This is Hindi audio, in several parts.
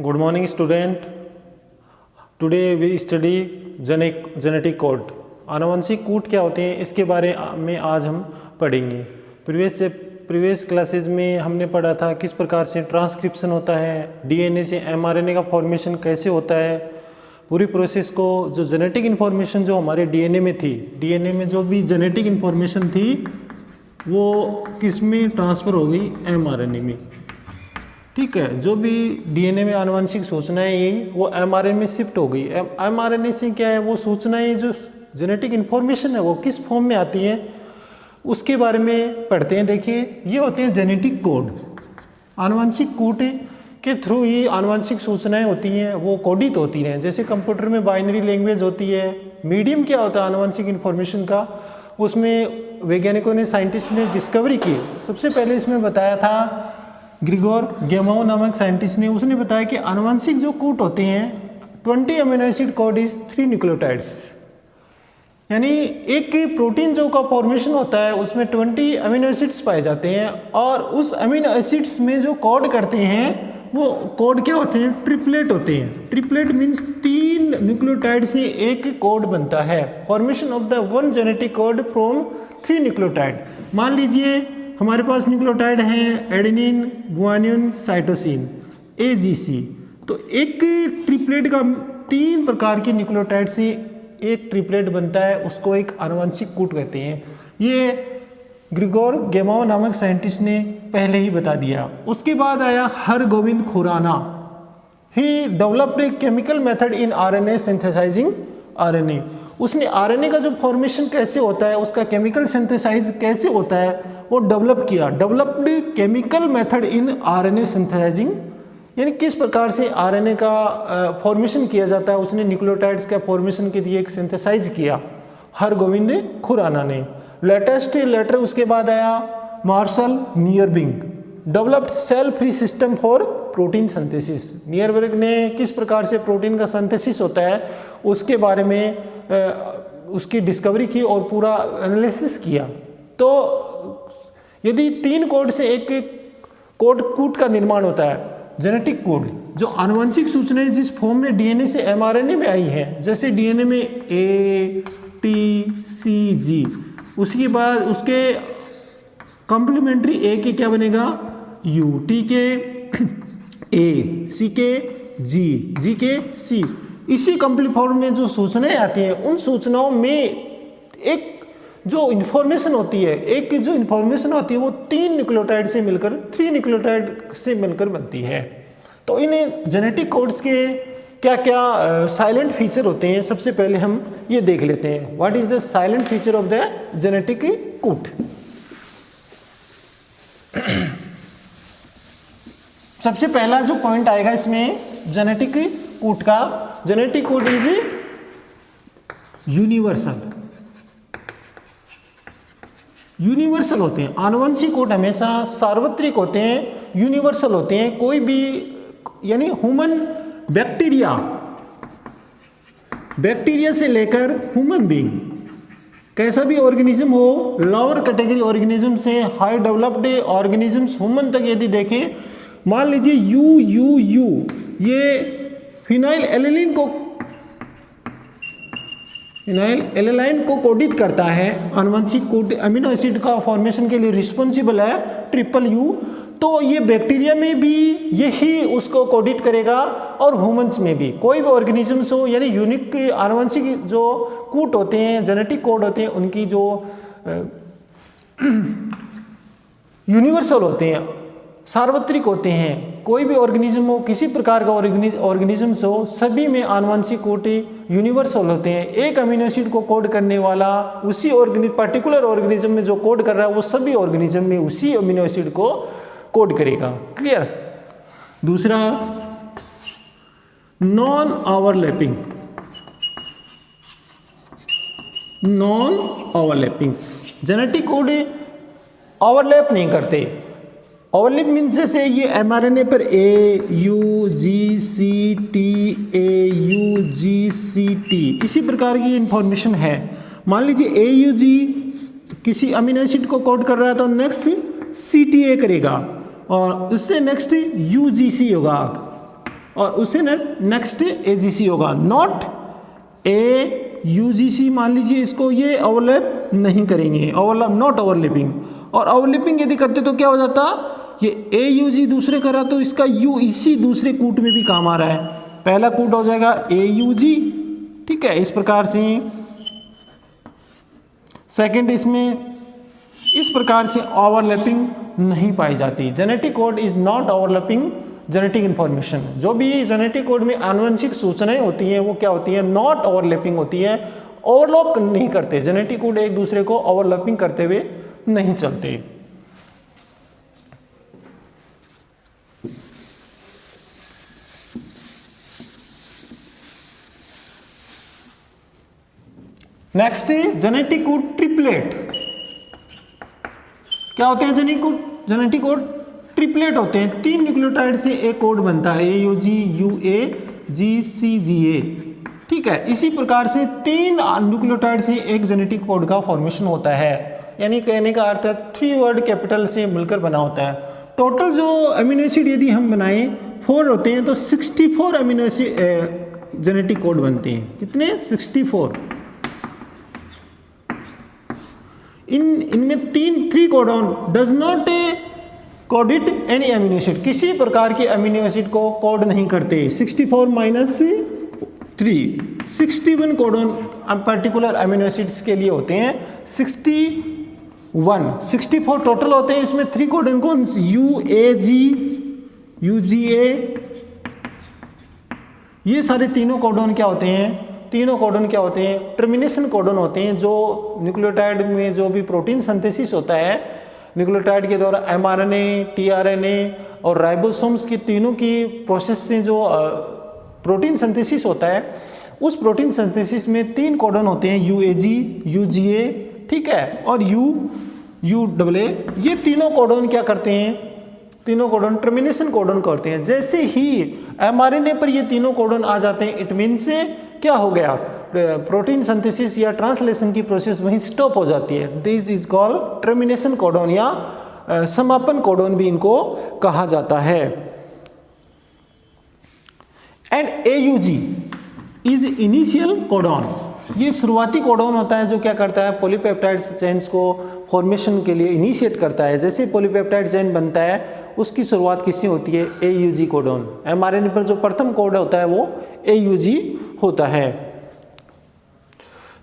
Good morning, student. Today we study genetic code. आनुवंशिक कूट क्या होते हैं इसके बारे में आज हम पढ़ेंगे। प्रीवियस क्लासेस में हमने पढ़ा था किस प्रकार से ट्रांसक्रिप्शन होता है, डीएनए से एमआरएनए का फॉर्मेशन कैसे होता है, पूरी प्रोसेस को जो जेनेटिक इन्फॉर्मेशन जो हमारे डीएनए में थी, डीएनए में जो भी जेनेटिक इन्फॉर्मेशन थी वो किस में ट्रांसफ़र हो गई, एमआरएनए में। ठीक है, जो भी डीएनए में आनुवंशिक सूचनाएं यही वो एमआरएनए में शिफ्ट हो गई। एमआरएनए से क्या है, वो सूचनाएं जो जेनेटिक इन्फॉर्मेशन है वो किस फॉर्म में आती हैं उसके बारे में पढ़ते हैं। देखिए, ये होते हैं जेनेटिक कोड। आनुवंशिक कूट के थ्रू ही आनुवंशिक सूचनाएं होती हैं, वो कोडित होती हैं। जैसे कंप्यूटर में बाइनरी लैंग्वेज होती है। मीडियम क्या होता है आनुवंशिक इन्फॉर्मेशन का, उसमें वैज्ञानिकों ने, साइंटिस्ट ने डिस्कवरी की। सबसे पहले इसमें बताया था ग्रिगोर गेमाओ नामक साइंटिस्ट ने, उसने बताया कि आनुवंशिक जो कूट होते हैं 20 amino acid code is 3 nucleotides, यानी एक प्रोटीन जो का फॉर्मेशन होता है उसमें 20 अमीनो एसिड्स पाए जाते हैं और उस अमीनो एसिड्स में जो कोड करते हैं वो कोड क्या होते हैं, ट्रिपलेट होते हैं। ट्रिपलेट मीन्स 3 न्यूक्लियोटाइड से एक कोड बनता है। Formation of the one genetic code from 3 nucleotide. मान लीजिए हमारे पास न्यूक्लियोटाइड हैं एडेनिन, गुआनिन, साइटोसिन, AGC। तो एक ट्रिपलेट का 3 प्रकार के न्यूक्लियोटाइड से एक ट्रिपलेट बनता है, उसको एक आनुवंशिक कूट कहते हैं। ये ग्रिगोर गेमाओ नामक साइंटिस्ट ने पहले ही बता दिया। उसके बाद आया Hargobind Khorana. He developed a chemical method in RNA synthesizing RNA। उसने RNA का जो फॉर्मेशन कैसे होता है, उसका केमिकल सिंथेसाइज कैसे होता है वो डेवलप किया। Developed chemical method in RNA synthesising, यानी किस प्रकार से RNA का फॉर्मेशन किया जाता है, उसने न्यूक्लियोटाइड्स का फॉर्मेशन के लिए एक सिंथेसाइज किया हरगोविंद खुराना ने। लेटेस्ट लेटर उसके बाद आया Marshall Nirenberg. Developed cell free system for protein synthesis. Nirenberg ने किस प्रकार से प्रोटीन का सिंथेसिस होता है उसके बारे में उसकी डिस्कवरी की और पूरा एनालिसिस किया। तो यदि 3 कोड से एक कोड कूट का निर्माण होता है, जेनेटिक कोड, जो आनुवंशिक सूचनाएं जिस फॉर्म में डीएनए से एमआरएनए में आई हैं, जैसे डीएनए में A, T, C, G, उसके बाद उसके कॉम्प्लीमेंट्री A के क्या बनेगा, U, T के A, C के G, G के C। इसी कंप्लीट फॉर्म में जो सूचनाएं आती हैं उन सूचनाओं में एक जो इन्फॉर्मेशन होती है, वो 3 न्यूक्लियोटाइड से मिलकर 3 न्यूक्लियोटाइड से मिलकर बनती है। तो इन जेनेटिक कोड्स के क्या क्या साइलेंट फीचर होते हैं, सबसे पहले हम ये देख लेते हैं। What is the silent feature of the genetic code. सबसे पहला जो पॉइंट आएगा इसमें जेनेटिक कोड का, जेनेटिक कोड इज यूनिवर्सल होते हैं। आनुवंशिक कोड हमेशा सार्वत्रिक होते हैं, यूनिवर्सल होते हैं। कोई भी, यानी ह्यूमन, बैक्टीरिया से लेकर ह्यूमन बीइंग, कैसा भी ऑर्गेनिज्म हो, लोअर कैटेगरी ऑर्गेनिज्म से हाई डेवलप्ड ऑर्गेनिजम्स ह्यूमन तक यदि देखें, मान लीजिए यू ये फिनाइल एलेलाइन को कोडित करता है। आनुवंशिक कोड अमीनो एसिड का फॉर्मेशन के लिए रिस्पॉन्सिबल है U। तो ये बैक्टीरिया में भी यही उसको कोडित करेगा और ह्यूमंस में भी। कोई भी ऑर्गेनिजम्स हो, यानी यूनिक आनुवंशिक जो कूट होते हैं, जेनेटिक कोड होते हैं, उनकी जो यूनिवर्सल होते हैं, सार्वत्रिक होते हैं। कोई भी ऑर्गेनिज्म हो, किसी प्रकार का ऑर्गेनिजम्स हो, सभी में आनुवंशिक कोड यूनिवर्सल होते हैं। एक अमीनो एसिड को कोड करने वाला उसी पर्टिकुलर ऑर्गेनिज्म में जो कोड कर रहा है वो सभी ऑर्गेनिज्म में उसी अमीनो एसिड को कोड करेगा। क्लियर। दूसरा, non overlapping. Genetic code overlap नहीं करते। ओवरलैप मीन्स जैसे ये एमआरएनए पर AUGCT इसी प्रकार की इंफॉर्मेशन है। मान लीजिए AUG किसी अमीनो एसिड को कोड कर रहा है तो नेक्स्ट CTA करेगा और उससे नेक्स्ट UGC होगा। और उससे नेक्स्ट AGC होगा, नॉट AUGC मान लीजिए इसको, ये ओवरलैप नहीं करेंगे, ओवरलैप नॉट ओवरलैपिंग। और ओवरलैपिंग यदि करते तो क्या हो जाता, ये AUG दूसरे करा तो इसका UEC दूसरे कूट में भी काम आ रहा है, पहला कूट हो जाएगा AUG, ठीक है। इस प्रकार से सेकंड इसमें इस प्रकार से ओवरलैपिंग नहीं पाई जाती। Genetic code is not overlapping genetic information. जो भी जेनेटिक कोड में आनुवंशिक सूचनाएं होती हैं वो क्या होती है, नॉट ओवरलैपिंग होती है, ओवरलैप नहीं करते। जेनेटिक कोड एक दूसरे को ओवरलैपिंग करते हुए नहीं चलते। नेक्स्ट है जेनेटिक कोड ट्रिपलेट। क्या होते हैं जेनेटिक कोड? ट्रिपलेट होते हैं, 3 न्यूक्लियोटाइड से एक कोड बनता है, AUG, UA, GCGA, ठीक है। इसी प्रकार से 3 न्यूक्लियोटाइड से एक जेनेटिक कोड का फॉर्मेशन होता है, यानी कहने का अर्थ है 3 वर्ड कैपिटल से मिलकर बना होता है। टोटल जो अमीनो एसिड यदि हम बनाएं 4 होते हैं तो 64 अमीनो एसिड जेनेटिक कोड बनते हैं। कितने? 64। इनमें 3 codon does not code it any amino acid, किसी प्रकार के अमीनो एसिड को कोड नहीं करते। 64 minus 3, 61 codon particular amino acids के लिए होते हैं। 64 टोटल होते हैं, इसमें 3 कोडॉन कौन? UAG, UGA, ये सारे तीनों कोडॉन क्या होते हैं? तीनों कोडॉन क्या होते हैं? टर्मिनेशन कोडॉन होते हैं। जो न्यूक्लियोटाइड में जो भी प्रोटीन सिंथेसिस होता है न्यूक्लियोटाइड के द्वारा, mRNA, tRNA और राइबोसोम्स की तीनों की प्रोसेस से जो प्रोटीन सिंथेसिस होता है, उस प्रोटीन सिंथेसिस में 3 कोडॉन होते हैं, UAG, UGA, ठीक है, और UAA। ये तीनों कोडॉन क्या करते हैं? तीनों कोडॉन टर्मिनेशन कोडॉन करते हैं। जैसे ही mRNA पर ये तीनों कोडॉन आ जाते हैं, इट मीन से क्या हो गया, प्रोटीन सिंथेसिस या ट्रांसलेशन की प्रोसेस वहीं स्टॉप हो जाती है। This is called termination codon या समापन कोडॉन भी इनको कहा जाता है। And AUG is initial codon, ये शुरुआती कोडॉन होता है जो क्या करता है, पॉलीपेप्टाइड चेन्स को फॉर्मेशन के लिए इनिशिएट करता है। जैसे पॉलीपेप्टाइड चेन बनता है उसकी शुरुआत किससे होती है? AUG codon. mRNA पर जो प्रथम कोड होता है वो AUG होता है।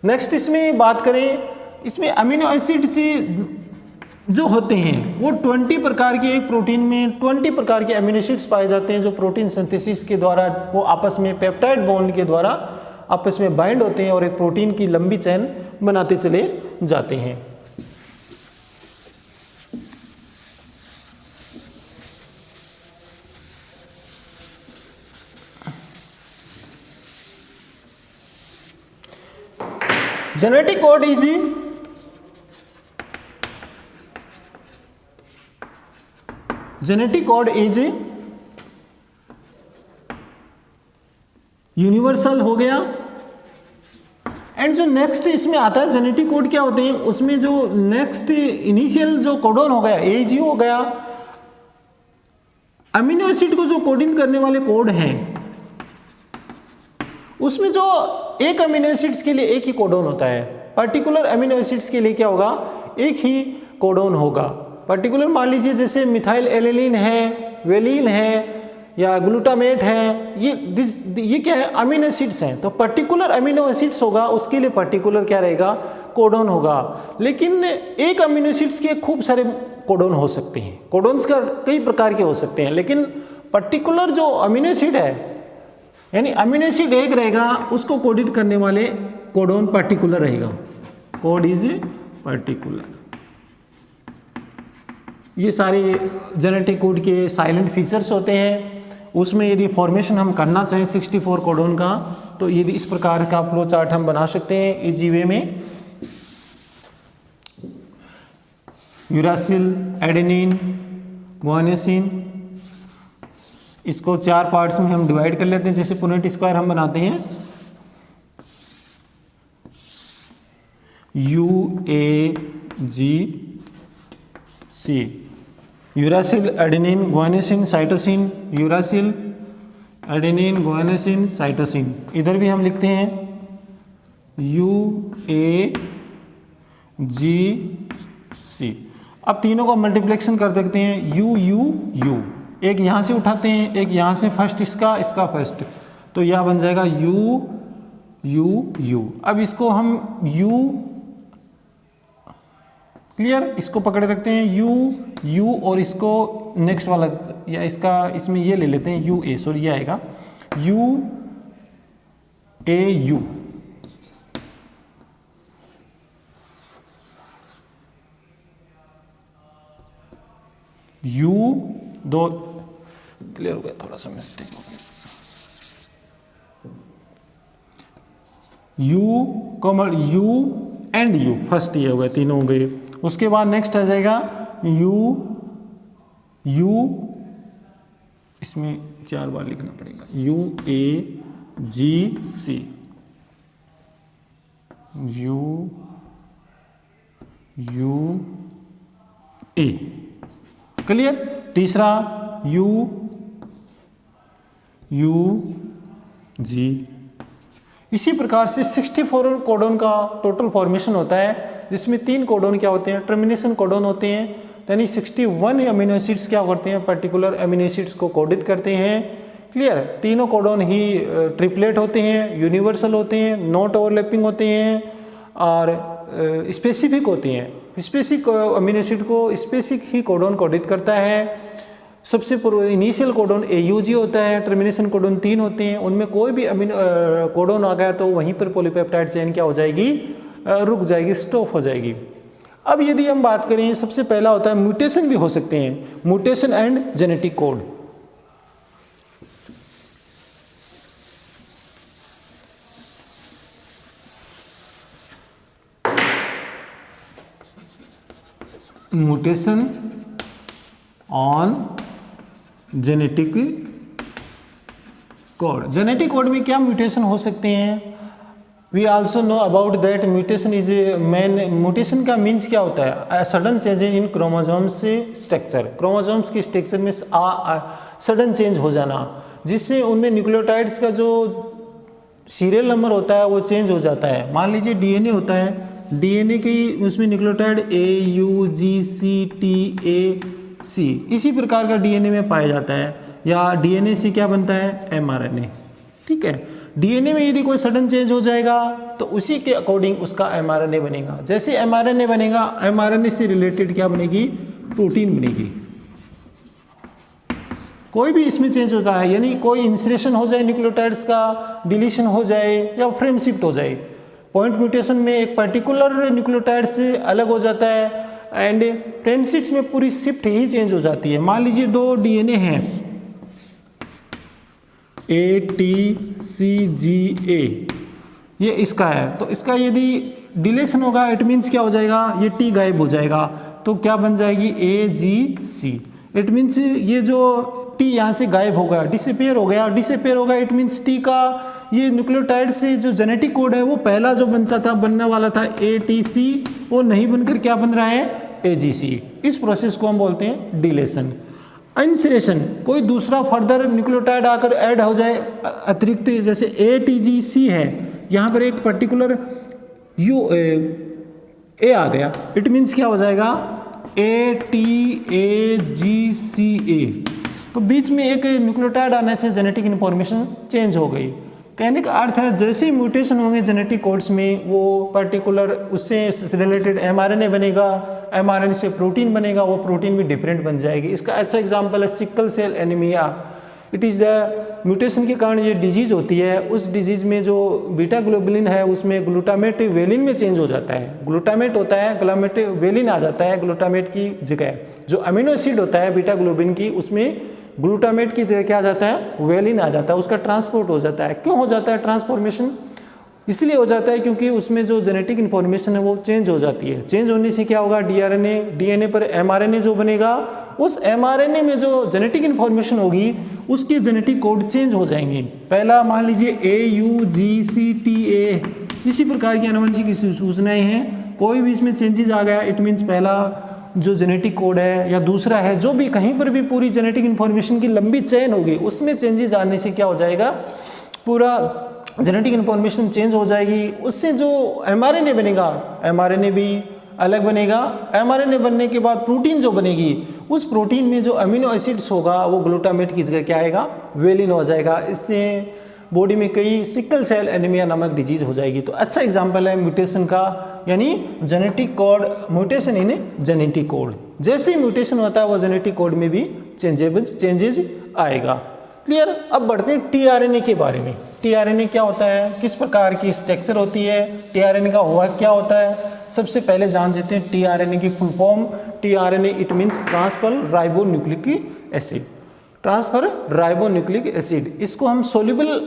नेक्स्ट इसमें बात करें, इसमें अमीनो एसिड से जो होते हैं वो 20 प्रकार के, एक प्रोटीन में 20 प्रकार के अमीनो एसिड्स पाए जाते हैं जो प्रोटीन सिंथेसिस के द्वारा वो आपस में पेप्टाइड बॉन्ड के द्वारा आपस में बाइंड होते हैं और एक प्रोटीन की लंबी चेन बनाते चले जाते हैं। जेनेटिक कोड इज यूनिवर्सल हो गया। एंड जो नेक्स्ट इसमें आता है जेनेटिक कोड क्या होते हैं, उसमें जो नेक्स्ट इनिशियल जो कोडॉन हो गया, AG हो गया, अमीनो एसिड को जो कोडिंग करने वाले कोड हैं उसमें जो एक अमीनो एसिड्स के लिए एक ही कोडॉन होता है। पर्टिकुलर अमीनो एसिड्स के लिए क्या होगा, एक ही कोडॉन होगा। पर्टिकुलर मान लीजिए जैसे मिथाइल एलेनिन है, वेलिन है या ग्लूटामेट है, ये क्या है, अमीनो एसिड्स हैं। तो पर्टिकुलर अमीनो एसिड्स होगा, उसके लिए पर्टिकुलर क्या रहेगा, कोडॉन होगा। लेकिन एक अमीनो एसिड्स के खूब सारे कोडॉन हो सकते हैं, कोडॉन्स का कई प्रकार के हो सकते हैं, लेकिन पर्टिकुलर जो अमीनो एसिड है, यानी अमीनो एसिड एक रहेगा, उसको कोडित करने वाले कोडॉन पर्टिकुलर रहेगा। Code is particular. ये सारे जेनेटिक कोड के साइलेंट फीचर्स होते हैं। उसमें यदि फॉर्मेशन हम करना चाहें 64 कोडॉन का, तो यदि इस प्रकार का फ्लो चार्ट हम बना सकते हैं इजी वे में। यूरासिल, एडेनिन, गुआनिसिन, इसको 4 पार्ट्स में हम डिवाइड कर लेते हैं, जैसे पुनेट स्क्वायर हम बनाते हैं। UAGC, uracil, adenine, guanosine, cytosine, uracil, adenine, guanosine, cytosine. इधर भी हम लिखते हैं UAGC। अब तीनों को मल्टीप्लिकेशन कर सकते हैं UUU, एक यहाँ से उठाते हैं, एक यहाँ से, फर्स्ट इसका फर्स्ट, तो यह बन जाएगा UUU। अब इसको हम क्लियर, इसको पकड़े रखते हैं U और इसको नेक्स्ट वाला या इसका इसमें ये ले लेते हैं UA, सॉरी ये आएगा UAU। दो क्लियर हो गया, थोड़ा सा मिस्टेक हो गया। U एंड U फर्स्ट ये हो गए, तीनों हो गए। उसके बाद नेक्स्ट आ जाएगा U, इसमें 4 बार लिखना पड़ेगा UAGC, UUA, क्लियर। तीसरा UG। इसी प्रकार से 64 कोडोन का टोटल फॉर्मेशन होता है, जिसमें 3 कोडोन क्या होते हैं, टर्मिनेशन कोडोन होते हैं, यानी 61 अमीनो एसिड्स क्या करते हैं, पर्टिकुलर अमीनो एसिड्स को कोडित करते हैं। क्लियर, तीनों कोडोन ही ट्रिपलेट होते हैं, यूनिवर्सल होते हैं, नॉट ओवरलैपिंग होते हैं और स्पेसिफिक होते हैं। स्पेसिफिक अमीनो एसिड को स्पेसिफिक ही कोडोन कोडित करता है। सबसे पूर्व इनिशियल कोडोन AUG होता है, टर्मिनेशन कोडोन 3 होते हैं, उनमें कोई भी अमीनो कोडोन आ गया तो वहीं पर पॉलीपेप्टाइड चेन क्या हो जाएगी, रुक जाएगी, स्टॉप हो जाएगी। अब यदि हम बात करें, सबसे पहला होता है म्यूटेशन भी हो सकते हैं, mutation and genetic code. Mutation on genetic code. Genetic code में क्या म्यूटेशन हो सकते हैं? We also know about that mutation is a main. Mutation का मीन्स क्या होता है? Sudden change in chromosomes structure, chromosomes के स्ट्रक्चर में सडन चेंज हो जाना, जिससे उनमें न्यूक्लियोटाइड्स का जो सीरियल नंबर होता है वो चेंज हो जाता है। मान लीजिए DNA होता है, DNA की उसमें न्यूक्लियोटाइड AUGCTAC इसी प्रकार का DNA में पाया जाता है, या DNA से क्या बनता है? mRNA। ठीक है, DNA में यदि कोई सडन चेंज हो जाएगा तो उसी के अकॉर्डिंग उसका mRNA बनेगा। जैसे mRNA बनेगा, mRNA से रिलेटेड क्या बनेगी? प्रोटीन बनेगी। कोई भी इसमें चेंज होता है, यानी कोई इंसरेशन हो जाए न्यूक्लियोटाइड्स का, डिलीशन हो जाए या फ्रेम शिफ्ट हो जाए। पॉइंट म्यूटेशन में एक पर्टिकुलर न्यूक्लियोटाइड से अलग हो जाता है एंड फ्रेम शिफ्ट में पूरी शिफ्ट ही चेंज हो जाती है। मान लीजिए 2 DNA हैं ATCGA, ये इसका है, तो इसका यदि डिलेशन होगा इट मीन्स क्या हो जाएगा? ये T गायब हो जाएगा, तो क्या बन जाएगी? AGC। इट मीन्स ये जो T यहाँ से गायब हो गया, डिसअपियर हो गया। डिसअपियर होगा इट मीन्स T का ये न्यूक्लियोटाइड से जो जेनेटिक कोड है वो पहला जो बनने वाला था ATC, वो नहीं बनकर क्या बन रहा है? AGC। इस प्रोसेस को हम बोलते हैं डिलेशन। इंसरेशन, कोई दूसरा फर्दर न्यूक्लियोटाइड आकर ऐड हो जाए अतिरिक्त, जैसे ATGC है, यहाँ पर एक पर्टिकुलर A आ गया, इट मीन्स क्या हो जाएगा? ATAGCA। तो बीच में एक न्यूक्लियोटाइड आने से जेनेटिक इन्फॉर्मेशन चेंज हो गई। कहने का अर्थ है जैसे ही म्यूटेशन होंगे जेनेटिक कोड्स में, वो पर्टिकुलर उससे रिलेटेड mRNA बनेगा, mRNA से प्रोटीन बनेगा, वो प्रोटीन भी डिफरेंट बन जाएगी। इसका अच्छा एग्जांपल है sickle cell anaemia. It is the mutation के कारण ये डिजीज़ होती है। उस डिजीज़ में जो बीटा ग्लोबुलिन है उसमें ग्लूटामेट वेलिन में चेंज हो जाता है। ग्लूटामेट होता है, ग्लूटामेट वेलिन आ जाता है ग्लूटामेट की जगह। जो अमीनो एसिड होता है बीटा ग्लोबिन की, उसमें ग्लूटामेट की जगह क्या आ जाता है? वेलिन आ जाता है, उसका ट्रांसपोर्ट हो जाता है। क्यों हो जाता है ट्रांसफॉर्मेशन? इसलिए हो जाता है क्योंकि उसमें जो जेनेटिक इन्फॉर्मेशन है वो चेंज हो जाती है। चेंज होने से क्या होगा? DNA पर mRNA जो बनेगा, उस mRNA में जो जेनेटिक इन्फॉर्मेशन होगी उसके जेनेटिक कोड चेंज हो जाएंगे। पहला मान लीजिए AUGCTA, इसी प्रकार की आनुवंशिक सूचनाएं हैं। कोई भी इसमें चेंजेस आ गया इट मीन्स पहला जो जेनेटिक कोड है, या दूसरा है जो भी कहीं पर भी पूरी जेनेटिक इन्फॉर्मेशन की लंबी चेन होगी उसमें चेंजेस आने से क्या हो जाएगा, पूरा जेनेटिक इन्फॉर्मेशन चेंज हो जाएगी। उससे जो एमआरएनए बनेगा, एमआरएनए भी अलग बनेगा। एमआरएनए बनने के बाद प्रोटीन जो बनेगी, उस प्रोटीन में जो अमीनो एसिड्स होगा वो ग्लूटामेट की जगह क्या आएगा, वेलिन हो जाएगा। इससे बॉडी में कई सिकल सेल एनीमिया नामक डिजीज हो जाएगी। तो अच्छा एग्जांपल है म्यूटेशन का, यानी genetic code, mutation in genetic code. जैसे ही म्यूटेशन होता है वो जेनेटिक कोड में भी चेंजेस आएगा। क्लियर। अब बढ़ते हैं टीआरएनए के बारे में। टीआरएनए क्या होता है, किस प्रकार की स्ट्रक्चर होती है, टीआरएनए का हुआ क्या होता है। सबसे पहले जान देते हैं टीआरएनए की full form. TRNA it means transfer ribo nucleic acid, transfer ribo nucleic acid. इसको हम सोल्यूबल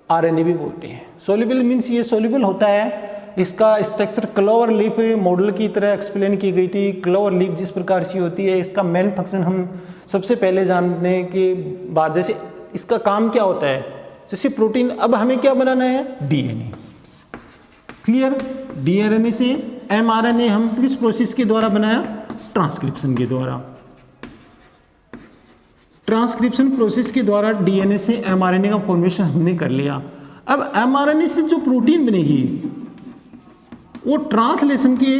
आरएनए भी बोलते हैं। सोल्यूबल मीन्स ये सोल्यूबल होता है। इसका स्ट्रक्चर क्लोवर लीफ मॉडल की तरह एक्सप्लेन की गई थी। क्लोवर लीफ जिस प्रकार से होती है, इसका मेन फंक्शन हम सबसे पहले जानने के बाद, जैसे इसका काम क्या होता है, जैसे प्रोटीन, अब हमें क्या बनाना है, डीएनए। क्लियर। डीआरएनए से एमआरएनए हम किस प्रोसेस के द्वारा बनाया, ट्रांसक्रिप्शन के द्वारा। ट्रांसक्रिप्शन प्रोसेस के द्वारा डीएनए से एमआरएनए का फॉर्मेशन हमने कर लिया। अब एमआरएनए से जो प्रोटीन बनेगी वो ट्रांसलेशन के,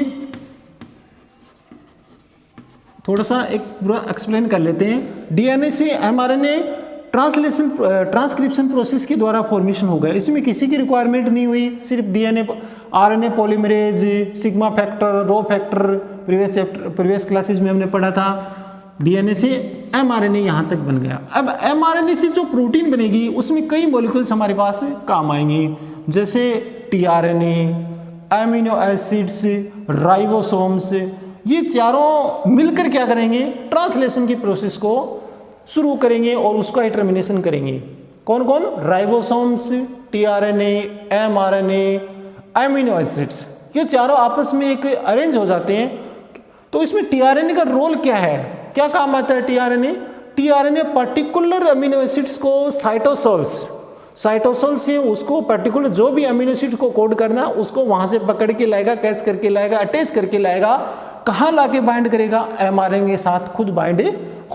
थोड़ा सा एक पूरा एक्सप्लेन कर लेते हैं। डीएनए से एमआरएनए ट्रांसक्रिप्शन प्रोसेस के द्वारा फॉर्मेशन हो गया। इसमें किसी की रिक्वायरमेंट नहीं हुई, सिर्फ DNA, RNA polymerase, sigma factor, rho factor, previous classes में हमने पढ़ा था। डीएनए से एमआरएनए यहाँ तक बन गया। अब एमआरएनए से जो प्रोटीन बनेगी उसमें कई मॉलिक्यूल्स हमारे पास काम आएंगे, जैसे टीआरएनए, एमिनो एसिड्स, राइबोसोम्स। ये चारों मिलकर क्या करेंगे, ट्रांसलेशन की प्रोसेस को शुरू करेंगे और उसका टर्मिनेशन करेंगे। कौन कौन, ribosomes, tRNA, mRNA, amino acids, ये चारों आपस में एक अरेंज हो जाते हैं। तो इसमें टीआरएनए का रोल क्या है, क्या काम आता है tRNA. TRNA particular amino acids को साइटोसोल से उसको पर्टिकुलर जो भी अमीनो एसिड को कोड करना उसको वहां से पकड़ के लाएगा, कैच करके लाएगा, अटैच करके लाएगा। कहाँ लाके बाइंड करेगा, एमआरएनए के साथ खुद बाइंड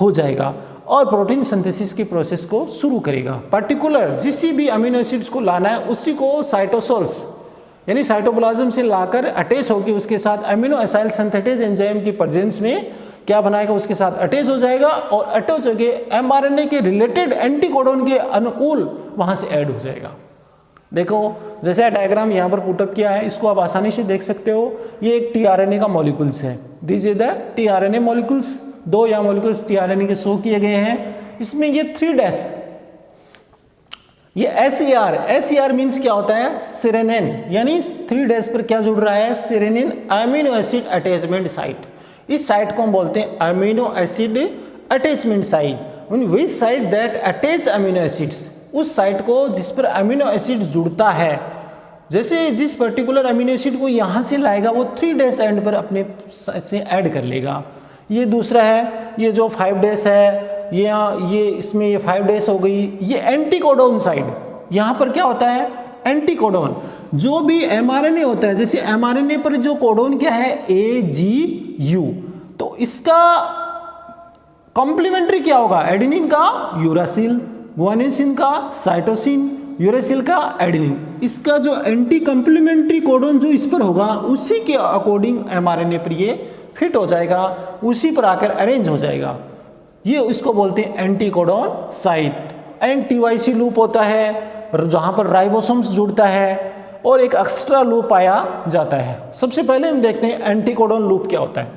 हो जाएगा और प्रोटीन सिंथेसिस की प्रोसेस को शुरू करेगा। पर्टिकुलर जिस भी अमीनो एसिड्स को लाना है उसी को साइटोसोल्स यानी साइटोप्लाज्म से लाकर अटैच होकर उसके साथ अमीनो एसाइल सिंथेटेज एंजाइम की प्रेजेंस में क्या बनाएगा, उसके साथ अटैच हो जाएगा और अटैच होकर एमआरएनए के रिलेटेड एंटीकोडोन के अनुकूल वहां से ऐड हो जाएगा। देखो जैसे डायग्राम यहाँ पर पुटअप किया है, इसको आप आसानी से देख सकते हो। ये एक टीआरएनए का मॉलिक्यूल्स है, this is the tRNA molecules. दो यहाँ मॉलिक्यूल्स टीआरएनए के शो किए गए हैं। इसमें ये 3' ये एसईआर मीन्स क्या होता है, सेरेनिन, यानी 3' पर क्या जुड़ रहा है, सेरेनिन अमीनो एसिड अटैचमेंट साइट। इस साइट को हम बोलते हैं amino acid attachment site. Which site that attach amino acids, उस साइट को जिस पर अमीनो एसिड जुड़ता है। जैसे जिस पर्टिकुलर अमीनो एसिड को यहाँ से लाएगा वो 3' एंड पर अपने से ऐड कर लेगा। ये दूसरा है, ये जो 5' है, ये इसमें ये 5' हो गई। ये एंटीकोडोन साइड, यहाँ पर क्या होता है, एंटीकोडोन। जो भी एमआरएनए होता है, जैसे एमआरएनए पर जो कोडोन क्या है, AGU, तो इसका कॉम्प्लीमेंट्री क्या होगा, एडेनिन का यूरासिल, गुआनिन का साइटोसिन, यूरासिल का एडेनिन। इसका जो एंटी कॉम्प्लीमेंट्री कोडोन जो इस पर होगा उसी के अकॉर्डिंग एमआरएनए पर ये फिट हो जाएगा, उसी पर आकर अरेंज हो जाएगा। ये इसको बोलते हैं एंटीकोडोन साइट। एंटीवाईसी लूप होता है जहां पर राइबोसोम्स जुड़ता है और एक एक्स्ट्रा लूप पाया जाता है। सबसे पहले हम देखते हैं एंटीकोडोन लूप क्या होता है।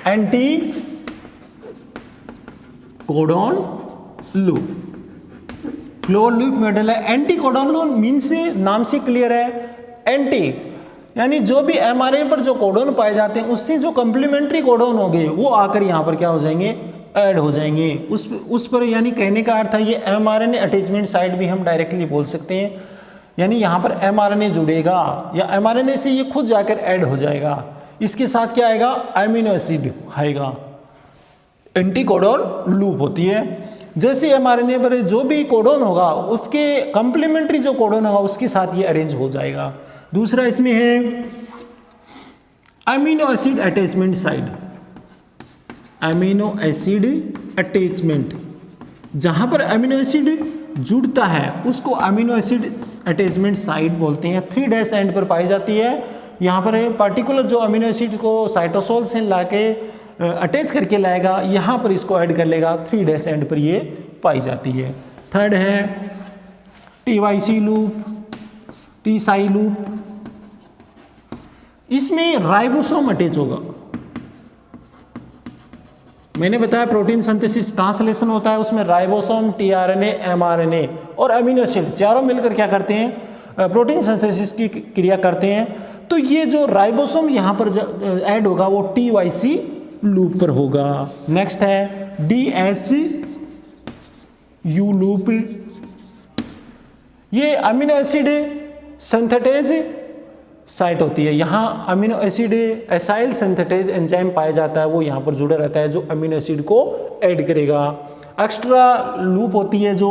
एंटीकोडोन लूप, क्लोर लूप मॉडल है। एंटीकोडोन लूप मीन से नाम से क्लियर है, एंटी यानी जो भी एमआरएनए पर जो कोडोन पाए जाते हैं उससे जो कॉम्प्लीमेंट्री कोडोन होंगे वो आकर यहाँ पर क्या हो जाएंगे, ऐड हो जाएंगे उस पर। यानी कहने का अर्थ है ये एमआरएनए अटैचमेंट साइट भी हम डायरेक्टली बोल सकते हैं। यानी यहाँ पर एमआरएनए जुड़ेगा या एमआरएनए से ये खुद जाकर ऐड हो जाएगा। इसके साथ क्या आएगा, अमीनो एसिड आएगा। एंटीकोडोन लूप होती है। जैसे एमआरएनए पर जो भी कोडोन होगा उसके कॉम्प्लीमेंट्री जो कोडोन होगा उसके साथ ये अरेंज हो जाएगा। दूसरा इसमें है amino acid attachment site, amino acid attachment, जहां पर अमीनो एसिड जुड़ता है उसको अमीनो एसिड अटैचमेंट साइट बोलते हैं। 3' एंड पर पाई जाती है। यहाँ पर पार्टिकुलर जो अमीनो एसिड को साइटोसोल से लाके अटैच करके लाएगा, यहाँ पर इसको ऐड कर लेगा, 3' एंड पर ये पाई जाती है। थर्ड है TYC लूप, T-साई लूप, इसमें राइबोसोम अटैच होगा। मैंने बताया प्रोटीन सिंथेसिस ट्रांसलेशन होता है, उसमें राइबोसोम, tRNA, mRNA और अमीनो एसिड चारों मिलकर क्या करते हैं, प्रोटीन सिंथेसिस की क्रिया करते हैं। तो ये जो राइबोसोम यहाँ पर ऐड होगा वो TYC लूप पर होगा। नेक्स्ट है DHU लूप, ये अमीनो एसिड सिंथेटेज साइट होती है। यहाँ amino acid acyl synthetase enzyme पाया जाता है, वो यहाँ पर जुड़ा रहता है जो अमीनो एसिड को ऐड करेगा। एक्स्ट्रा लूप होती है जो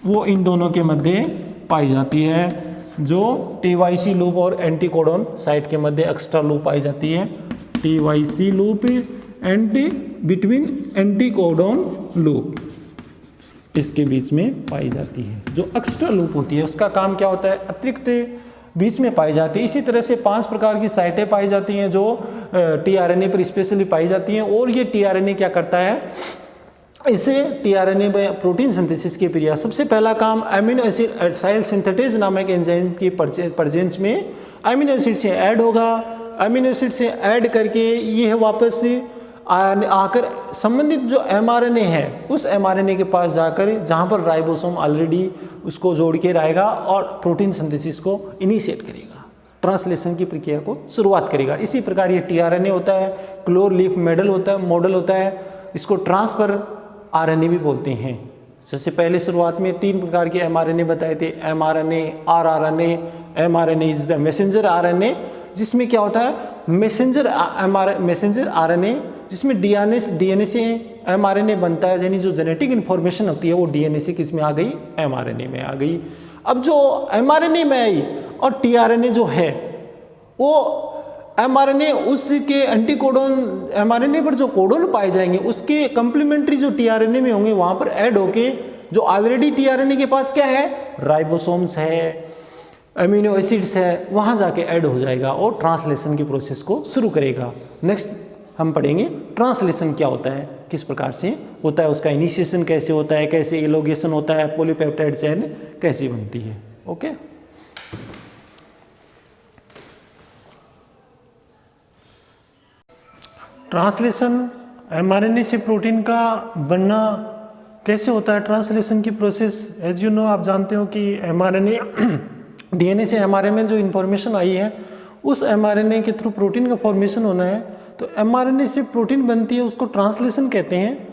वो इन दोनों के मध्य पाई जाती है, जो TYC लूप और एंटीकोडोन साइट के मध्य एक्स्ट्रा लूप पाई जाती है। TYC loop between anticodon loop, इसके बीच में पाई जाती है। जो एक्स्ट्रा लूप होती है उसका काम क्या होता है, अतिरिक्त बीच में पाई जाती है। इसी तरह से 5 प्रकार की साइटें पाई जाती हैं जो tRNA पर स्पेशली पाई जाती हैं। और ये tRNA क्या करता है, इसे tRNA में प्रोटीन सिंथेसिस की क्रिया, सबसे पहला काम अमीनो एसिड एसाइल सिंथेटेज नामक एंजाइम की प्रेजेंस में अमीनो एसिड से ऐड होगा। अमीनो एसिड से ऐड करके यह वापस आकर संबंधित जो mRNA है उस mRNA के पास जाकर, जहाँ पर राइबोसोम ऑलरेडी उसको जोड़ के रहेगा और प्रोटीन सिंथेसिस को इनिशिएट करेगा, ट्रांसलेशन की प्रक्रिया को शुरुआत करेगा। इसी प्रकार ये tRNA होता है, क्लोर लीफ मॉडल होता है, इसको ट्रांसफर RNA भी बोलते हैं। जैसे पहले शुरुआत में 3 प्रकार के mRNA बताए थे, mRNA, rRNA। mRNA is the messenger RNA, जिसमें क्या होता है मैसेंजर RNA, जिसमें DNA से mRNA बनता है, यानी जो जेनेटिक इन्फॉर्मेशन होती है वो DNA से किस में आ गई, mRNA में आ गई। अब जो mRNA में आई और tRNA जो है वो mRNA उसके एंटीकोडोन mRNA पर जो कोडोन पाए जाएंगे उसके कंप्लीमेंट्री जो tRNA में होंगे वहाँ पर ऐड होके, जो ऑलरेडी tRNA के पास क्या है, राइबोसोम्स है, अमीनो एसिड्स है, वहाँ जाके ऐड हो जाएगा और ट्रांसलेशन की प्रोसेस को शुरू करेगा। नेक्स्ट हम पढ़ेंगे ट्रांसलेशन क्या होता है, किस प्रकार से होता है, उसका इनिशिएशन कैसे होता है, कैसे एलोगेशन होता है, पॉलीपेप्टाइड चेन कैसी बनती है। ओके, ट्रांसलेशन mRNA से प्रोटीन का बनना कैसे होता है, ट्रांसलेशन की प्रोसेस। एज यू नो, आप जानते हो कि mRNA DNA से mRNA में जो इन्फॉर्मेशन आई है उस mRNA के थ्रू प्रोटीन का फॉर्मेशन होना है। तो mRNA से प्रोटीन बनती है, उसको ट्रांसलेशन कहते हैं।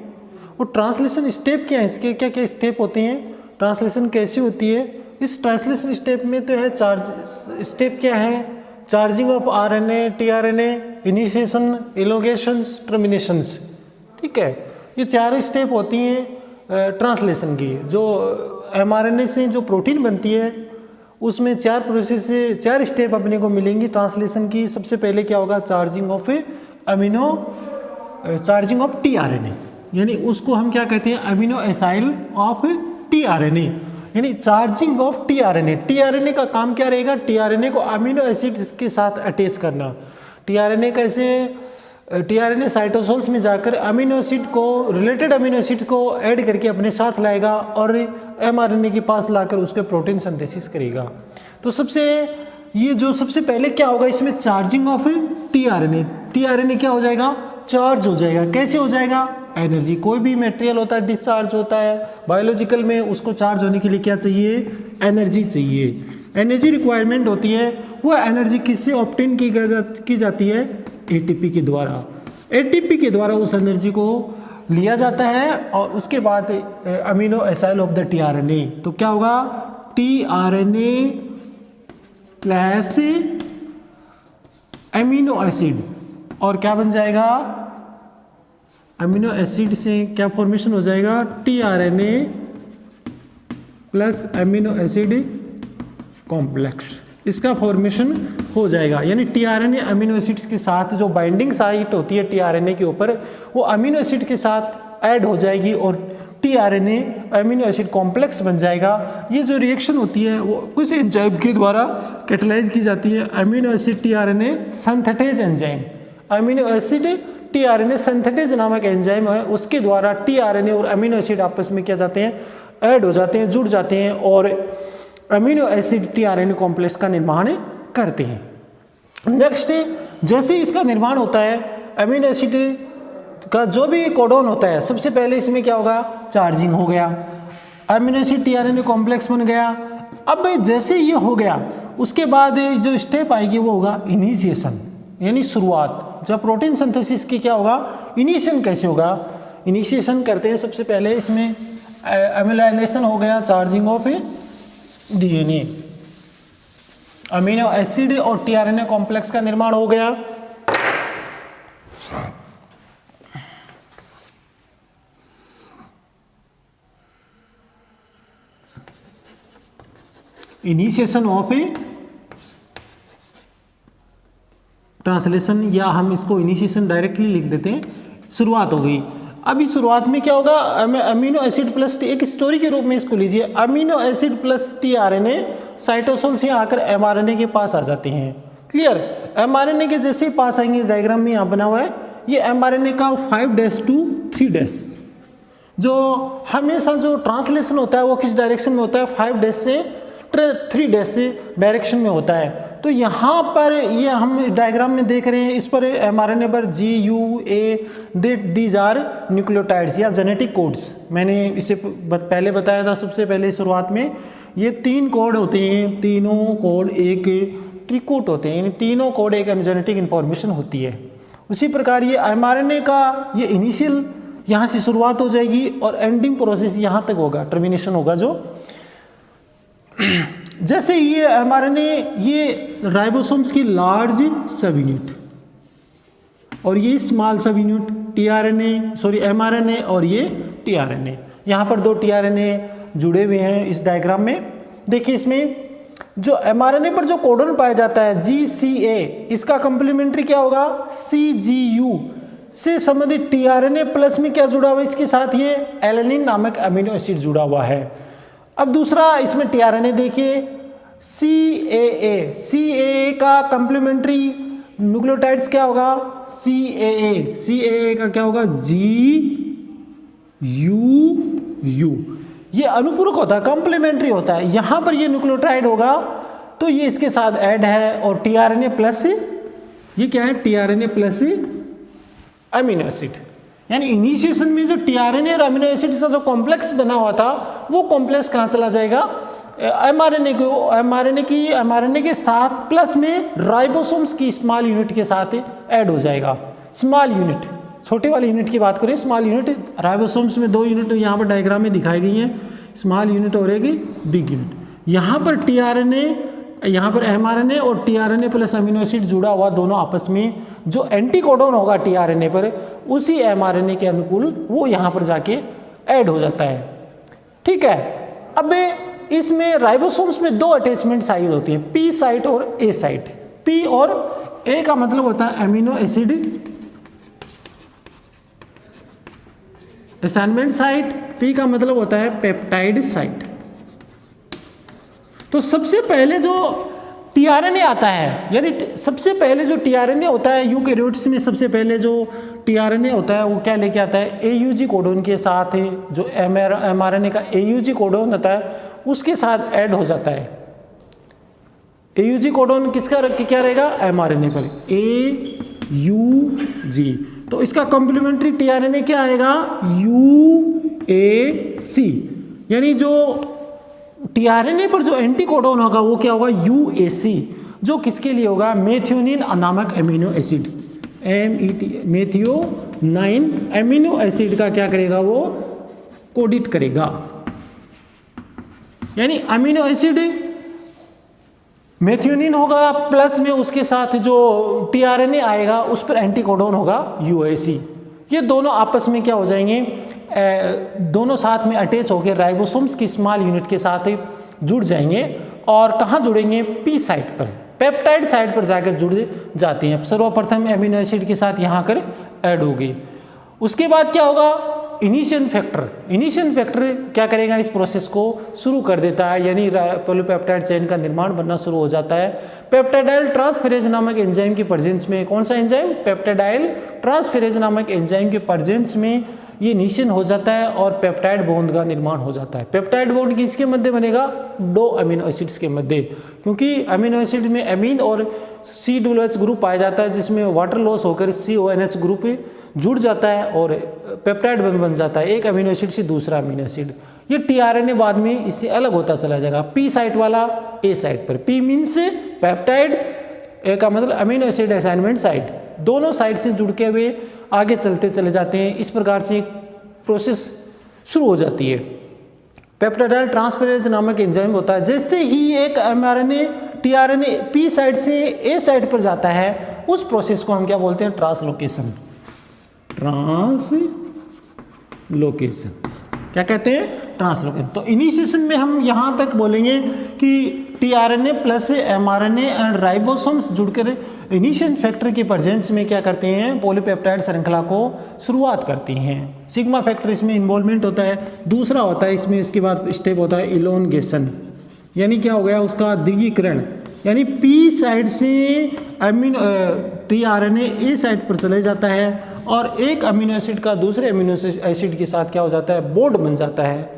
वो ट्रांसलेशन स्टेप क्या है, इसके क्या क्या स्टेप होते हैं, ट्रांसलेशन कैसे होती है। इस ट्रांसलेशन स्टेप में तो है स्टेप क्या है, charging of RNA, tRNA, initiation, elongations, terminations. ठीक है, ये 4 स्टेप होती हैं ट्रांसलेशन की। जो mRNA से जो प्रोटीन बनती है उसमें 4 प्रोसेस से 4 स्टेप अपने को मिलेंगी ट्रांसलेशन की। सबसे पहले क्या होगा, चार्जिंग ऑफ tRNA, यानी उसको हम क्या कहते हैं, अमीनो एसाइल ऑफ tRNA, यानी चार्जिंग ऑफ tRNA। tRNA का काम क्या रहेगा, tRNA को अमीनो एसिड के साथ अटैच करना। tRNA कैसे, tRNA साइटोसोल्स में जाकर अमीनो एसिड को, रिलेटेड अमीनो एसिड को ऐड करके अपने साथ लाएगा और mRNA के पास लाकर उसके प्रोटीन सिंथेसिस करेगा। तो सबसे पहले क्या होगा, इसमें चार्जिंग ऑफ tRNA क्या हो जाएगा, चार्ज हो जाएगा। कैसे हो जाएगा, एनर्जी। कोई भी मटेरियल होता है डिस्चार्ज होता है बायोलॉजिकल में, उसको चार्ज होने के लिए क्या चाहिए, एनर्जी चाहिए। एनर्जी रिक्वायरमेंट होती है, वो एनर्जी किससे ऑब्टेन की जाती है, ATP के द्वारा। ATP के द्वारा उस एनर्जी को लिया जाता है और उसके बाद amino acyl of the tRNA। तो क्या होगा, tRNA प्लस अमीनो एसिड, और क्या बन जाएगा, अमीनो एसिड से क्या फॉर्मेशन हो जाएगा, tRNA plus amino acid complex. इसका फॉर्मेशन हो जाएगा। यानी टीआरएनए अमीनो एसिड्स के साथ जो बाइंडिंग साइट होती है टीआरएनए के ऊपर, वो अमीनो एसिड के साथ ऐड हो जाएगी और टीआरएनए अमीनो एसिड कॉम्प्लेक्स बन जाएगा। ये जो रिएक्शन होती है वो कुछ एंजाइम के द्वारा कैटेलाइज की जाती है। Amino acid tRNA synthetase enzyme, amino acid tRNA synthetase नामक एंजाइम है, उसके द्वारा टीआरएनए और अमीनो एसिड आपस में क्या जाते हैं, ऐड हो जाते हैं, जुड़ जाते हैं और अमीनो एसिड टीआरएनए कॉम्प्लेक्स का निर्माण करते हैं। नेक्स्ट, जैसे इसका निर्माण होता है अमीनो एसिड का जो भी कोडोन होता है, सबसे पहले इसमें क्या होगा, चार्जिंग हो गया, अमीनो एसिड टीआरएनए कॉम्प्लेक्स बन गया। अब जैसे ये हो गया उसके बाद जो स्टेप आएगी वो होगा इनिशिएशन, यानी शुरुआत। जब प्रोटीन सिंथेसिस की क्या होगा, इनिशिएशन कैसे होगा, इनिशिएशन करते हैं सबसे पहले इसमें अमिलाइजेशन हो गया, charging of DNA, amino acid और टीआरएनए कॉम्प्लेक्स का निर्माण हो गया। इनिशिएशन ऑफ ए ट्रांसलेशन, या हम इसको इनिशिएशन डायरेक्टली लिख देते हैं, शुरुआत हो गई। अभी शुरुआत में क्या होगा, अमीनो एसिड प्लस एक स्टोरी के रूप में इसको लीजिए, amino acid plus tRNA cytosol से आकर एमआरएनए के पास आ जाते हैं। क्लियर, एमआरएनए के जैसे ही पास आएंगे, डायग्राम में यहाँ बना हुआ है, ये एमआरएनए का 5' to 3', जो हमेशा जो ट्रांसलेशन होता है वो किस डायरेक्शन में होता है, 5' से 3' से डायरेक्शन में होता है। तो यहाँ पर ये हम डायग्राम में देख रहे हैं, इस पर एमआरएनए पर GUA दीज आर न्यूक्लियोटाइड्स या जेनेटिक कोड्स। मैंने इसे पहले बताया था सबसे पहले शुरुआत में, ये 3 कोड होते हैं, तीनों कोड एक ट्रिकोट होते हैं, यानी तीनों कोड एक जेनेटिक इन्फॉर्मेशन होती है। उसी प्रकार ये एमआरएनए का ये इनिशियल यहाँ से शुरुआत हो जाएगी और एंडिंग प्रोसेस यहाँ तक होगा, टर्मिनेशन होगा। जो जैसे ये एमआरएनए, ये राइबोसोम्स की लार्ज सब यूनिट और ये स्मॉल सब यूनिट एमआरएनए और ये टीआरएनए, यहाँ पर 2 टीआरएनए जुड़े हुए हैं इस डायग्राम में। देखिए इसमें जो एमआरएनए पर जो कोडन पाया जाता है GCA, इसका कंप्लीमेंट्री क्या होगा, CGU से संबंधित टीआरएनए प्लस में क्या जुड़ा हुआ है, इसके साथ ये एलेनिन नामक अमीनो एसिड जुड़ा हुआ है। अब दूसरा इसमें टीआरएनए देखिए, CAA का कंप्लीमेंट्री न्यूक्लियोटाइड्स क्या होगा, CAA का क्या होगा, GUU। ये अनुपूरक होता है, कंप्लीमेंट्री होता है। यहाँ पर ये न्यूक्लियोटाइड होगा तो ये इसके साथ ऐड है और टीआरएनए प्लस, ये क्या है, टीआरएनए प्लस अमीनो एसिड। यानी इनिशिएशन में जो टीआरएनए और अमीनो एसिड का जो कॉम्प्लेक्स बना हुआ था वो कॉम्प्लेक्स कहाँ चला जाएगा, एमआरएनए के साथ प्लस में राइबोसोम्स की स्मॉल यूनिट के साथ ऐड हो जाएगा। स्मॉल यूनिट, छोटे वाली यूनिट की बात करें, स्मॉल यूनिट राइबोसोम्स में 2 यूनिट यहाँ पर डायग्राम में दिखाई गई हैं, स्मॉल यूनिट और एक बिग यूनिट। यहाँ पर टीआरएनए, यहाँ पर एमआरएनए और टीआरएनए प्लस अमीनो एसिड जुड़ा हुआ, दोनों आपस में जो एंटीकोडोन होगा टीआरएनए पर, उसी एमआरएनए के अनुकूल वो यहाँ पर जाके ऐड हो जाता है। ठीक है, अब इसमें राइबोसोम्स में 2 अटैचमेंट साइट होती हैं, P साइट और A साइट। P और A का मतलब होता है amino acid assignment site, P का मतलब होता है पेप्टाइड साइट। तो सबसे पहले जो टीआरएनए आता है, यानी सबसे पहले जो टीआरएनए होता है यूकैरियोट्स में, सबसे पहले जो टीआरएनए होता है वो क्या लेके आता है, AUG कोडोन के साथ है, जो एमआरएनए का AUG कोडोन होता है उसके साथ ऐड हो जाता है। AUG कोडोन किसका क्या रहेगा, एमआरएनए पर AUG। तो इसका कॉम्प्लीमेंट्री टीआरएनए क्या आएगा, UAC। यानी जो टीआरएनए पर जो एंटीकोडोन होगा वो क्या होगा, UAC, जो किसके लिए होगा, मेथियोनिन नामक amino acid, methionine amino acid का क्या करेगा, वो कोडिट करेगा। यानी अमीनो एसिड मेथियोनिन होगा प्लस में उसके साथ जो टीआरएनए आएगा उस पर एंटीकोडोन होगा UAC। ये दोनों आपस में क्या हो जाएंगे, दोनों साथ में अटैच होकर राइबोसोम्स की स्मॉल यूनिट के साथ जुड़ जाएंगे और कहाँ जुड़ेंगे, पी साइट पर, पेप्टाइड साइट पर जाकर जुड़ जाती हैं। सर्वप्रथम एमिनो एसिड के साथ यहाँ कर ऐड होगी। उसके बाद क्या होगा, इनिशियल फैक्टर, इनिशियल फैक्टर क्या करेगा, इस प्रोसेस को शुरू कर देता है, यानी पॉलीपेप्टाइड चेन का निर्माण बनना शुरू हो जाता है। पेप्टाइडाइल ट्रांसफेरेज नामक एंजाइम की प्रेजेंस में, कौन सा एंजाइम, पेप्टाइडाइल ट्रांसफेरेज नामक एंजाइम के प्रेजेंस में ये इनिशियल हो जाता है और पेप्टाइड बॉन्ड का निर्माण हो जाता है। पेप्टाइड बॉन्ड किसके मध्य बनेगा, दो अमीनो एसिड्स के मध्य, क्योंकि अमीनो एसिड में एमीन और COOH ग्रुप पाया जाता है, जिसमें वाटर लॉस होकर CONH ग्रुप जुड़ जाता है और पेप्टाइड बन जाता है, एक अमीनो एसिड से दूसरा अमीनो एसिड। ये tRNA बाद में इससे अलग होता चला जाएगा, पी साइट वाला ए साइट पर, पी मीन्स पेप्टाइड, ए का मतलब अमीनो एसिड असाइनमेंट साइट, दोनों साइड से जुड़ के वे आगे चलते चले जाते हैं। इस प्रकार से एक प्रोसेस शुरू हो जाती है। पेप्टाइडाइल ट्रांसफेरेज नामक एंजाइम होता है, जैसे ही एक mRNA tRNA पी साइड से ए साइड पर जाता है, उस प्रोसेस को हम क्या बोलते हैं, ट्रांसलोकेशन, ट्रांसलोकेशन क्या कहते हैं, ट्रांसलोकेशन। तो इनिशिएशन में हम यहाँ तक बोलेंगे कि tRNA plus mRNA and ribosomes जुड़कर इनिशियल फैक्टर के प्रेजेंस में क्या करते हैं, पॉलीपेप्टाइड श्रृंखला को शुरुआत करती हैं। सिग्मा फैक्टर इसमें इन्वॉल्वमेंट होता है। दूसरा होता है इसमें, इसके बाद स्टेप होता है इलोंगेशन, यानी क्या हो गया, उसका द्विगीकरण, यानी पी साइड से अमीनो tRNA ए साइड पर चले जाता है और एक अमीनो एसिड का दूसरे अमीनो एसिड के साथ क्या हो जाता है, बॉन्ड बन जाता है,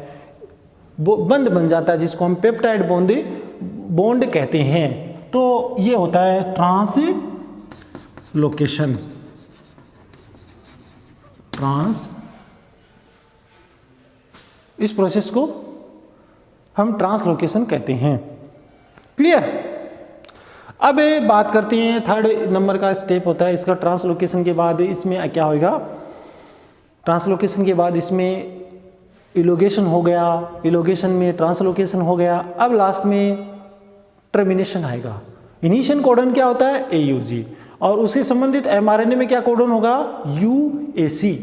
बंध बन जाता है, जिसको हम पेप्टाइड बॉन्ड कहते हैं। तो ये होता है ट्रांसलोकेशन, इस प्रोसेस को हम ट्रांसलोकेशन कहते हैं। क्लियर। अब बात करते हैं, थर्ड नंबर का स्टेप होता है इसका, ट्रांसलोकेशन के बाद इसमें क्या होगा, ट्रांसलोकेशन के बाद इसमें इलोगेशन हो गया, इलोगेशन में ट्रांसलोकेशन हो गया, अब लास्ट में टर्मिनेशन आएगा। इनिशियल कोडन क्या होता है, AUG, और उससे संबंधित mRNA में क्या कोडन होगा, UAC।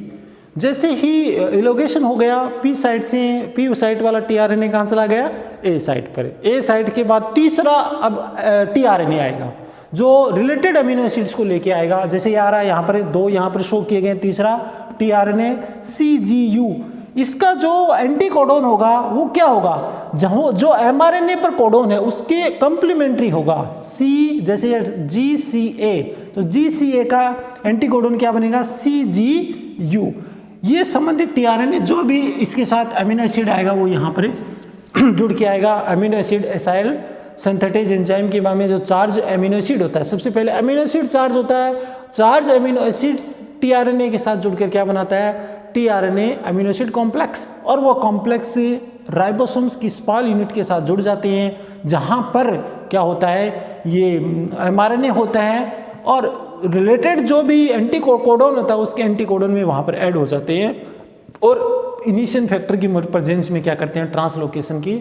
जैसे ही इलोगेशन हो गया, पी साइड से, पी साइड वाला tRNA कहाँ चला गया, ए साइड पर, ए साइड के बाद तीसरा अब tRNA आएगा जो रिलेटेड अमीनो एसिड्स को लेके आएगा। जैसे ये आ रहा है यहाँ पर, दो यहाँ पर शो किए गए, तीसरा tRNA CGU, इसका जो एंटी कोडोन होगा वो क्या होगा, जो mRNA पर कोडोन है उसके कंप्लीमेंट्री होगा, C, जैसे GCA, तो GCA का एंटी कोडोन क्या बनेगा, CGU। ये संबंधित tRNA जो भी इसके साथ अमीनो एसिड आएगा वो यहाँ पर जुड़ के आएगा। Amino acid acyl synthetase enzyme के बारे में जो चार्ज अमीनो एसिड होता है, सबसे पहले अमीनो एसिड चार्ज होता है, चार्ज अमीनो एसिड्स tRNA के साथ जुड़कर क्या बनाता है, tRNA अमीनो एसिड कॉम्प्लेक्स, और वो कॉम्प्लेक्स राइबोसोम्स की स्मॉल यूनिट के साथ जुड़ जाते हैं, जहाँ पर क्या होता है, ये mRNA होता है और रिलेटेड जो भी एंटी कोडोन होता है उसके एंटी कोडोन में वहाँ पर ऐड हो जाते हैं और इनिशियल फैक्टर की प्रेजेंस में क्या करते हैं, ट्रांसलोकेशन की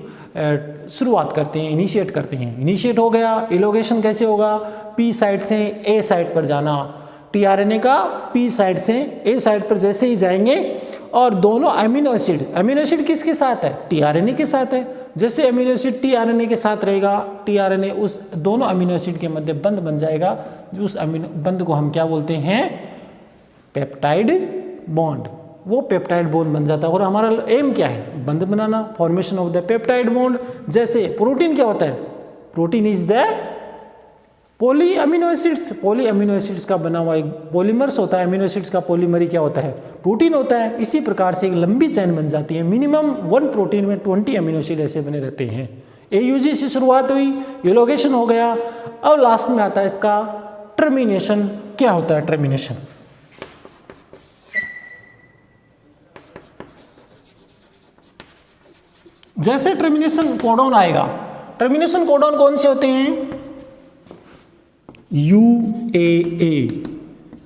शुरुआत करते हैं, इनिशिएट करते हैं। इनिशिएट हो गया, इलोगेशन कैसे होगा, पी साइड से ए साइड पर जाना, tRNA का पी साइड से ए साइड पर जैसे ही जाएंगे और दोनों अमीनो एसिड किसके साथ है, tRNA के साथ है। जैसे अमीनो एसिड tRNA के साथ रहेगा, tRNA उस दोनों अमीनो एसिड के मध्य बंध बन जाएगा, उस अमीनो बंध को हम क्या बोलते हैं, पेप्टाइड बॉन्ड। वो पेप्टाइड बॉन्ड बन जाता है और हमारा एम क्या है, बंध बनाना, formation of the peptide bond. जैसे प्रोटीन क्या होता है, protein is the poly amino acids का बना हुआ एक पॉलीमर्स होता है। अमीनो एसिड्स का पॉलीमरी क्या होता है, प्रोटीन होता है। इसी प्रकार से एक लंबी चेन बन जाती है। मिनिमम 1 प्रोटीन में 20 अमीनो एसिड ऐसे बने रहते हैं। AUG से शुरुआत हुई, एलोगेशन हो गया, और लास्ट में आता है इसका टर्मिनेशन। क्या होता है टर्मिनेशन, जैसे टर्मिनेशन कोडोन आएगा, टर्मिनेशन कोडोन कौन से होते हैं, UAA,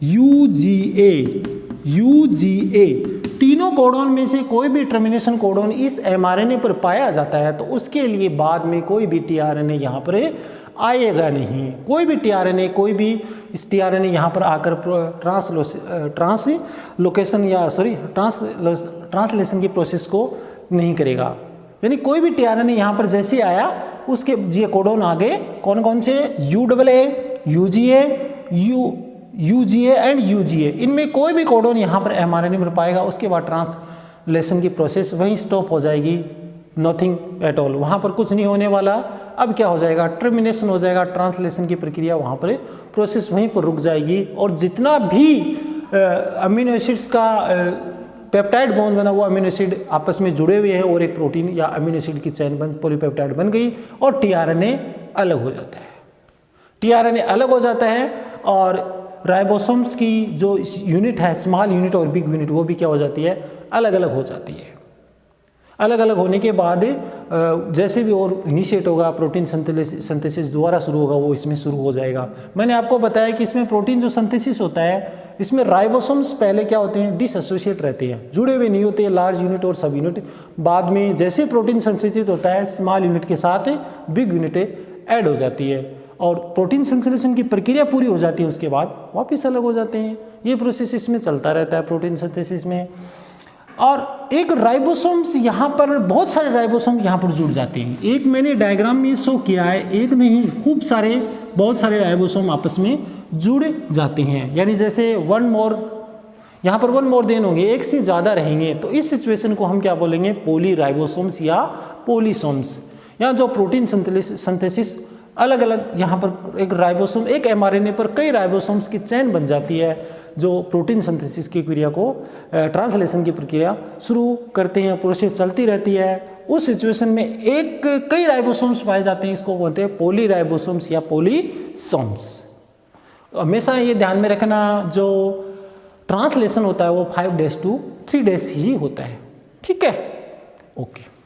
UGA, UGA, तीनों कोडोन में से कोई भी टर्मिनेशन कोडोन इस mRNA पर पाया जाता है तो उसके लिए बाद में कोई भी tRNA यहाँ पर आएगा नहीं। कोई भी tRNA, कोई भी इस tRNA यहाँ पर आकर ट्रांसलेशन की प्रोसेस को नहीं करेगा। यानी कोई भी tRNA यहाँ पर जैसे आया उसके ये कोडोन आगे कौन कौन से UAA, UGA, UGA and UGA, इनमें कोई भी कोडोन यहाँ पर mRNA मिल पाएगा, उसके बाद ट्रांसलेशन की प्रोसेस वहीं स्टॉप हो जाएगी, नथिंग एट ऑल, वहाँ पर कुछ नहीं होने वाला। अब क्या हो जाएगा, टर्मिनेशन हो जाएगा, ट्रांसलेशन की प्रक्रिया वहाँ पर प्रोसेस वहीं पर रुक जाएगी, और जितना भी अमीनो एसिड्स का पेप्टाइड बॉन्ड बना हुआ, अमीनो एसिड आपस में जुड़े हुए हैं और एक प्रोटीन या अमीनो एसिड की चेन बन पॉलीपेप्टाइड बन गई, और टीआरएनए अलग हो जाता है। टीआरएनए अलग हो जाता है और राइबोसोम्स की जो यूनिट है, स्मॉल यूनिट और बिग यूनिट, वो भी क्या हो जाती है, अलग अलग हो जाती है। अलग अलग होने के बाद जैसे भी और इनिशिएट होगा, प्रोटीन सिंथेसिस दोबारा शुरू होगा, वो इसमें शुरू हो जाएगा। मैंने आपको बताया कि इसमें प्रोटीन जो सिंथेसिस होता है, इसमें राइबोसोम्स पहले क्या होते हैं, डिसएसोसिएट रहते हैं, जुड़े हुए नहीं होते, लार्ज यूनिट और सब यूनिट। बाद में जैसे प्रोटीन संश्लेषित होता है, स्मॉल यूनिट के साथ बिग यूनिट ऐड हो जाती है, और प्रोटीन संश्लेषण की प्रक्रिया पूरी हो जाती है, उसके बाद वापस अलग हो जाते हैं। ये प्रोसेस इसमें चलता रहता है प्रोटीन सिंथेसिस में। और एक राइबोसोम्स यहाँ पर, बहुत सारे राइबोसोम यहाँ पर जुड़ जाते हैं। एक मैंने डायग्राम में शो किया है, एक नहीं, खूब सारे, बहुत सारे राइबोसोम आपस में जुड़ जाते हैं। यानी जैसे वन मोर, यहाँ पर वन मोर देन होंगे, एक से ज़्यादा रहेंगे, तो इस सिचुएशन को हम क्या बोलेंगे, पोली राइबोसोम्स या पोलीसोम्स। यहाँ जो प्रोटीन सिंथेसिस अलग अलग, यहाँ पर एक राइबोसोम, एक mRNA पर कई राइबोसोम्स की चेन बन जाती है, जो प्रोटीन सिंथेसिस की क्रिया को, ट्रांसलेशन की प्रक्रिया शुरू करते हैं, प्रोसेस चलती रहती है। उस सिचुएशन में एक कई राइबोसोम्स पाए जाते हैं, इसको बोलते हैं पोली राइबोसोम्स या पोलीसोम्स। हमेशा ये ध्यान में रखना, जो ट्रांसलेशन होता है वो 5 days to 3 days ही होता है। ठीक है, ओके।